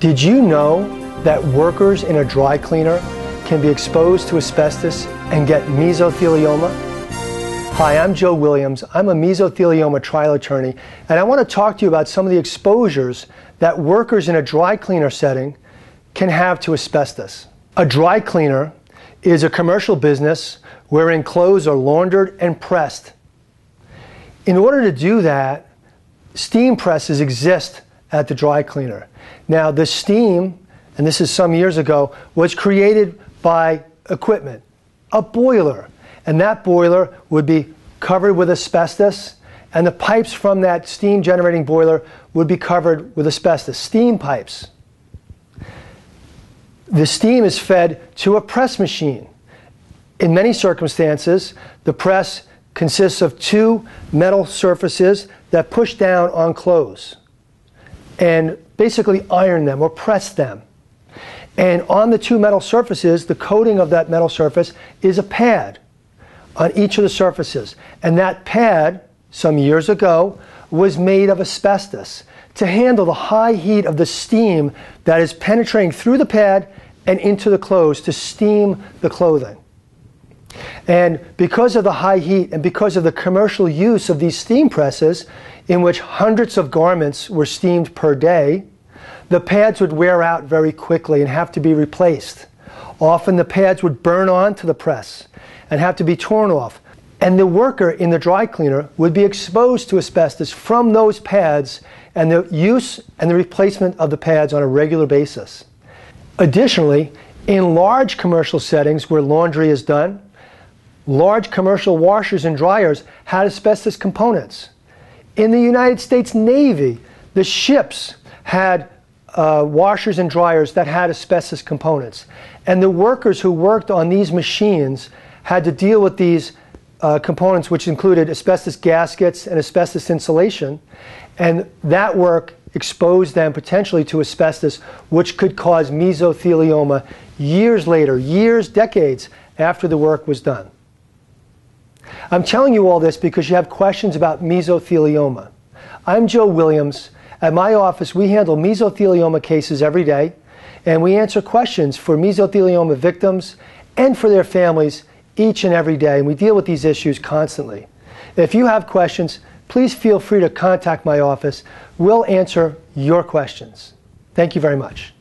Did you know that workers in a dry cleaner can be exposed to asbestos and get mesothelioma? Hi, I'm Joe Williams. I'm a mesothelioma trial attorney, and I want to talk to you about some of the exposures that workers in a dry cleaner setting can have to asbestos. A dry cleaner is a commercial business wherein clothes are laundered and pressed. In order to do that, steam presses exist at the dry cleaner. Now, the steam, and this is some years ago, was created by equipment, a boiler, and that boiler would be covered with asbestos, and the pipes from that steam generating boiler would be covered with asbestos, steam pipes. The steam is fed to a press machine. In many circumstances, the press consists of two metal surfaces that push down on clothes and basically iron them or press them. And on the two metal surfaces, the coating of that metal surface is a pad on each of the surfaces. And that pad, some years ago, was made of asbestos to handle the high heat of the steam that is penetrating through the pad and into the clothes to steam the clothing. And because of the high heat and because of the commercial use of these steam presses, in which hundreds of garments were steamed per day, the pads would wear out very quickly and have to be replaced. Often the pads would burn onto the press and have to be torn off. And the worker in the dry cleaner would be exposed to asbestos from those pads and the use and the replacement of the pads on a regular basis. Additionally, in large commercial settings where laundry is done, large commercial washers and dryers had asbestos components. In the United States Navy, the ships had washers and dryers that had asbestos components. And the workers who worked on these machines had to deal with these components, which included asbestos gaskets and asbestos insulation. And that work exposed them potentially to asbestos, which could cause mesothelioma years later, years, decades after the work was done. I'm telling you all this because you have questions about mesothelioma. I'm Joe Williams. At my office, we handle mesothelioma cases every day, and we answer questions for mesothelioma victims and for their families each and every day, and we deal with these issues constantly. If you have questions, please feel free to contact my office. We'll answer your questions. Thank you very much.